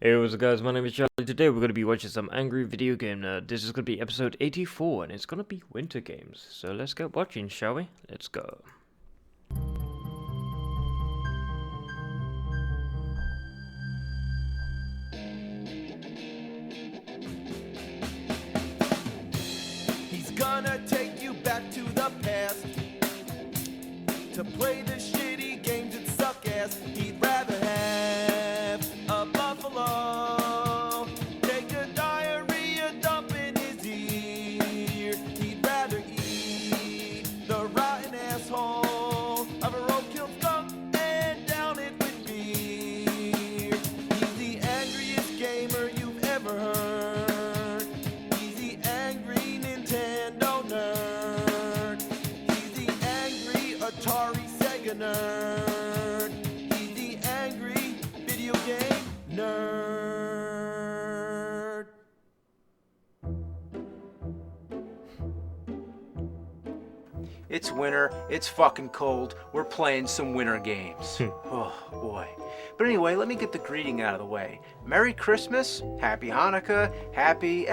Hey, what's up guys, my name is Charlie. Today we're going to be watching some Angry Video Game Nerd. This is going to be episode 84 and it's going to be winter games. So let's get watching, shall we? Let's go. He's gonna take you back to the past to play the shitty games that suck ass. He'd rather have a buffalo take a diarrhea dump in his ear. He'd rather eat the rotten asshole of a roadkill skunk and down it with beer. He's the angriest gamer you've ever heard. He's the angry Nintendo nerd. He's the angry Atari Sega nerd. He's the angry video game nerd. It's winter, it's fucking cold, we're playing some winter games. Oh boy. But anyway, let me get the greeting out of the way. Merry Christmas, Happy Hanukkah, happy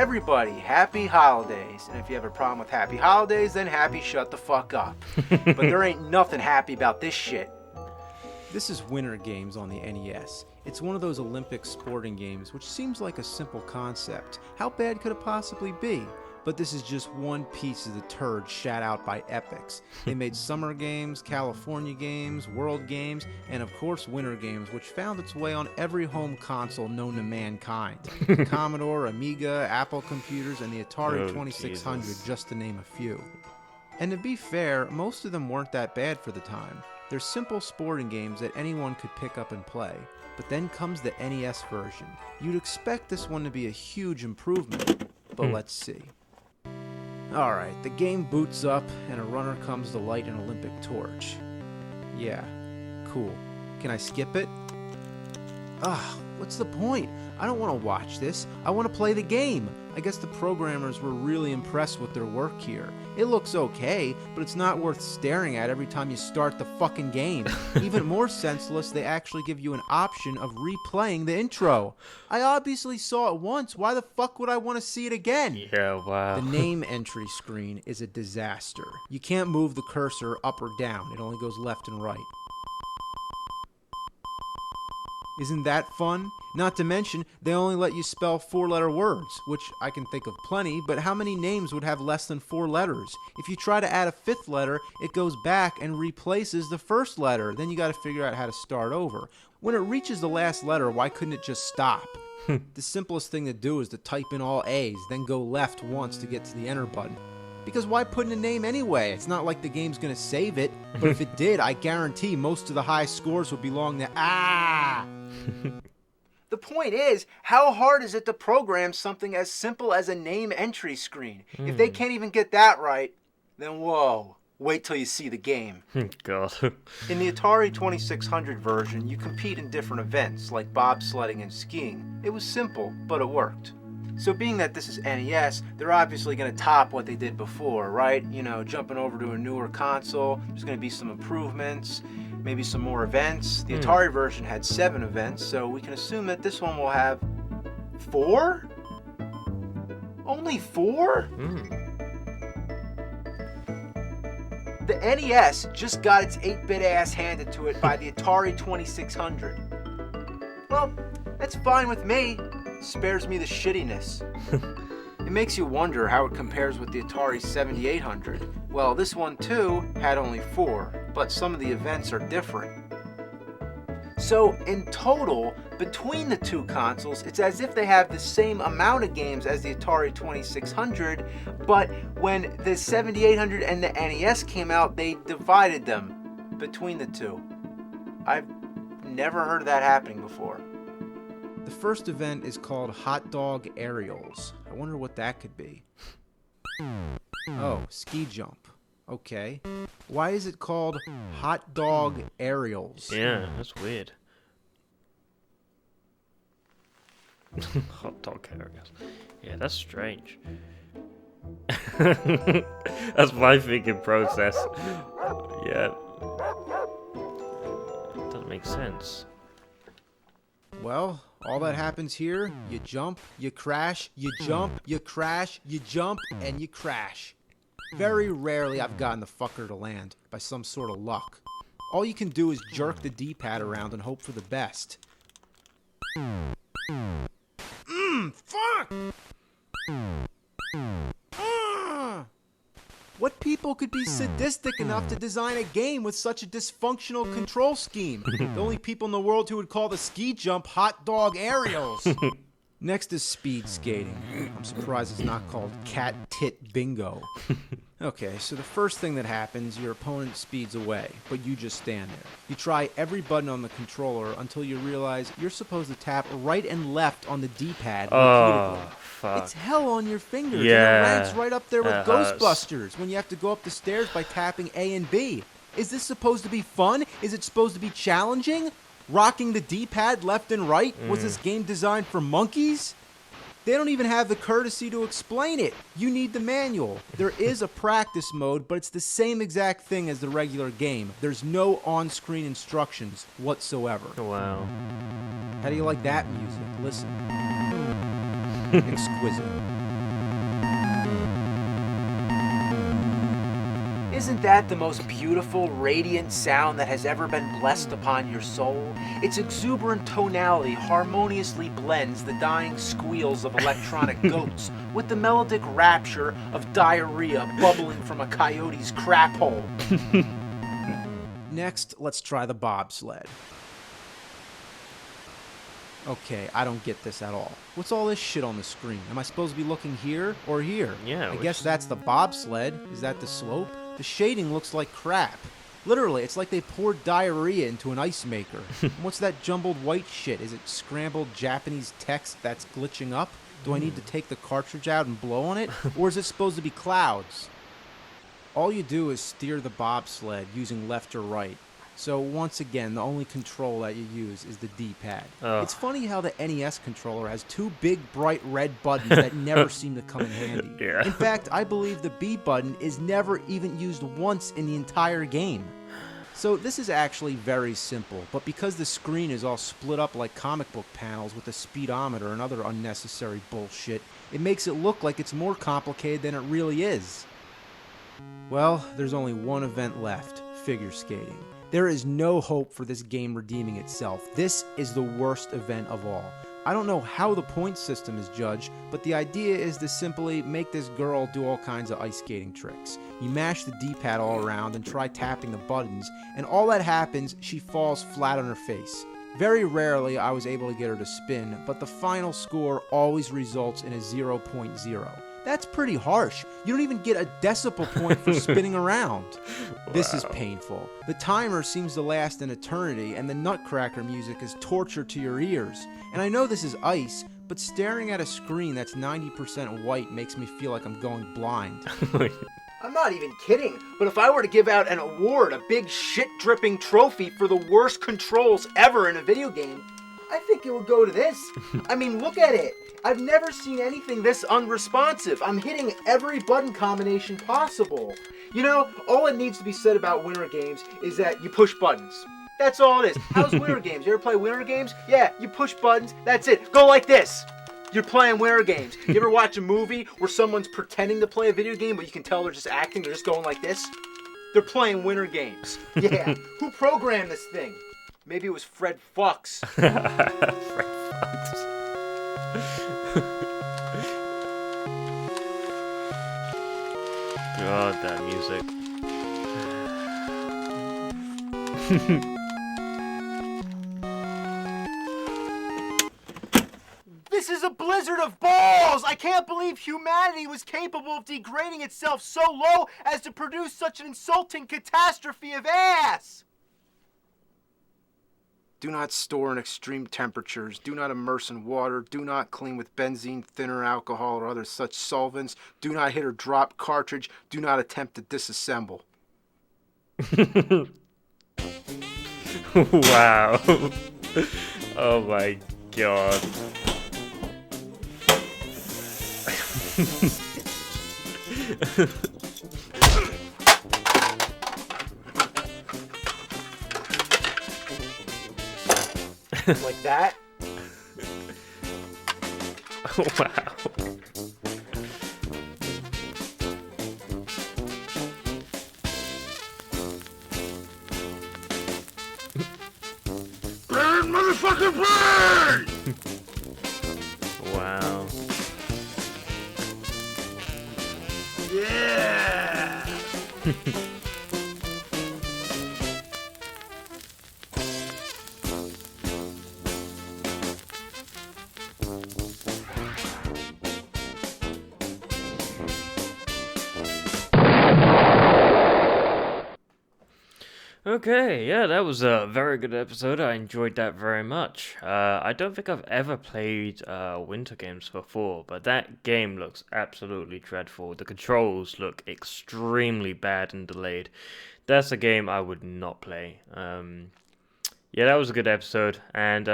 holidays. And if you have a problem with happy holidays, then happy shut the fuck up. But there ain't nothing happy about this shit. This is Winter Games on the NES. It's one of those Olympic sporting games, which seems like a simple concept. How bad could it possibly be? But this is just one piece of the turd shat out by Epics. They made Summer Games, California Games, World Games, and of course Winter Games, which found its way on every home console known to mankind. Commodore, Amiga, Apple computers, and the Atari 2600, Jesus. just to name a few. And to be fair, most of them weren't that bad for the time. They're simple sporting games that anyone could pick up and play. But then comes the NES version. You'd expect this one to be a huge improvement, but let's see. Alright, the game boots up and a runner comes to light an Olympic torch. Yeah, cool. Can I skip it? What's the point? I don't want to watch this. I want to play the game. I guess the programmers were really impressed with their work here. It looks okay, but it's not worth staring at every time you start the fucking game. Even more senseless, they actually give you an option of replaying the intro. I obviously saw it once. Why the fuck would I want to see it again? Yeah, wow. The name entry screen is a disaster. You can't move the cursor up or down. It only goes left and right. Isn't that fun? Not to mention, they only let you spell 4-letter words, which I can think of plenty, but how many names would have less than 4 letters? If you try to add a 5th letter, it goes back and replaces the first letter. Then you gotta figure out how to start over. When it reaches the last letter, why couldn't it just stop? The simplest thing to do is to type in all A's, then go left once to get to the enter button. Because why put in a name anyway? It's not like the game's gonna save it. But if it did, I guarantee most of the high scores would belong to The point is, how hard is it to program something as simple as a name entry screen? If they can't even get that right, then whoa, wait till you see the game. God. In the Atari 2600 version, you compete in different events like bobsledding and skiing. It was simple, but it worked. So being that this is NES, they're obviously going to top what they did before, right? You know, jumping over to a newer console, there's going to be some improvements, maybe some more events. The Atari version had 7 events, so we can assume that this one will have 4? Only 4? The NES just got its 8-bit ass handed to it by the Atari 2600. Well, that's fine with me. Spares me the shittiness. It makes you wonder how it compares with the Atari 7800. Well, this one too had only 4, but some of the events are different. So in total, between the two consoles, it's as if they have the same amount of games as the Atari 2600, but when the 7800 and the NES came out, they divided them between the two. I've never heard of that happening before. The first event is called Hot Dog Aerials. I wonder what that could be. Oh, ski jump. Okay. Why is it called Hot Dog Aerials? Yeah, that's weird. Hot dog carriers. Yeah, that's strange. That's my thinking process. Yeah. Doesn't make sense. Well, All that happens here, you jump, you crash, you jump, you crash, you jump, and you crash. Very rarely I've gotten the fucker to land by some sort of luck. All you can do is jerk the D-pad around and hope for the best. Fuck! What people could be sadistic enough to design a game with such a dysfunctional control scheme? The only people in the world who would call the ski jump hot dog aerials. Next is speed skating. I'm surprised it's not called cat tit bingo. Okay, so the first thing that happens, your opponent speeds away, but you just stand there. You try every button on the controller until you realize you're supposed to tap right and left on the D-pad repeatedly. Oh, fuck. It's hell on your fingers, Yeah, and it ranks right up there with that hurts. Ghostbusters when you have to go up the stairs by tapping A and B. Is this supposed to be fun? Is it supposed to be challenging? Rocking the D-pad left and right? Was this game designed for monkeys? They don't even have the courtesy to explain it. You need the manual. There is a practice mode, but it's the same exact thing as the regular game. There's no on-screen instructions whatsoever. Wow. How do you like that music? Listen. Exquisite. Isn't that the most beautiful, radiant sound that has ever been blessed upon your soul? Its exuberant tonality harmoniously blends the dying squeals of electronic goats with the melodic rapture of diarrhea bubbling from a coyote's crap hole. Next, let's try the bobsled. Okay, I don't get this at all. What's all this shit on the screen? Am I supposed to be looking here or here? Yeah, I which- guess that's the bobsled. Is that the slope? The shading looks like crap. Literally, it's like they poured diarrhea into an ice maker. What's that jumbled white shit? Is it scrambled Japanese text that's glitching up? Do I need to take the cartridge out and blow on it? Or is it supposed to be clouds? All you do is steer the bobsled using left or right. So once again, the only control that you use is the D-pad. Ugh. It's funny how the NES controller has two big bright red buttons that never seem to come in handy. Yeah. In fact, I believe the B button is never even used once in the entire game. So this is actually very simple, but because the screen is all split up like comic book panels with a speedometer and other unnecessary bullshit, it makes it look like it's more complicated than it really is. Well, there's only one event left, figure skating. There is no hope for this game redeeming itself. This is the worst event of all. I don't know how the point system is judged, but the idea is to simply make this girl do all kinds of ice skating tricks. You mash the D-pad all around and try tapping the buttons, and all that happens, she falls flat on her face. Very rarely I was able to get her to spin, but the final score always results in a 0.0. That's pretty harsh. You don't even get a decibel point for spinning around. This is painful. The timer seems to last an eternity, and the Nutcracker music is torture to your ears. And I know this is ice, but staring at a screen that's 90% white makes me feel like I'm going blind. I'm not even kidding, but if I were to give out an award, a big shit-dripping trophy for the worst controls ever in a video game, I think it would go to this. I mean, look at it. I've never seen anything this unresponsive. I'm hitting every button combination possible. You know, all it needs to be said about winter games is that you push buttons. That's all it is. How's winter games? You ever play winter games? Yeah, you push buttons, that's it. Go like this. You're playing winter games. You ever watch a movie where someone's pretending to play a video game, but you can tell they're just acting, they're just going like this? They're playing winter games. Yeah. Who programmed this thing? Maybe it was Fred Fox. Fred Fox. God, that music. This is a blizzard of balls! I can't believe humanity was capable of degrading itself so low as to produce such an insulting catastrophe of ass! Do not store in extreme temperatures. Do not immerse in water. Do not clean with benzene, thinner, alcohol, or other such solvents. Do not hit or drop cartridge. Do not attempt to disassemble. Wow. Oh my god. Like that? Wow. Burn, motherfucker, burn! Wow. Yeah! Okay, yeah, that was a very good episode. I enjoyed that very much. I don't think I've ever played winter games before, but that game looks absolutely dreadful. The controls look extremely bad and delayed. That's a game I would not play. Yeah, that was a good episode, and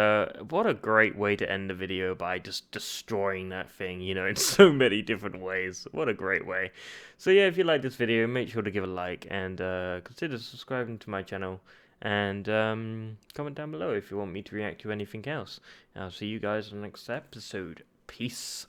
what a great way to end the video by just destroying that thing, you know, in so many different ways. What a great way. So yeah, if you like this video, make sure to give a like, and consider subscribing to my channel, and comment down below if you want me to react to anything else. I'll see you guys in the next episode. Peace.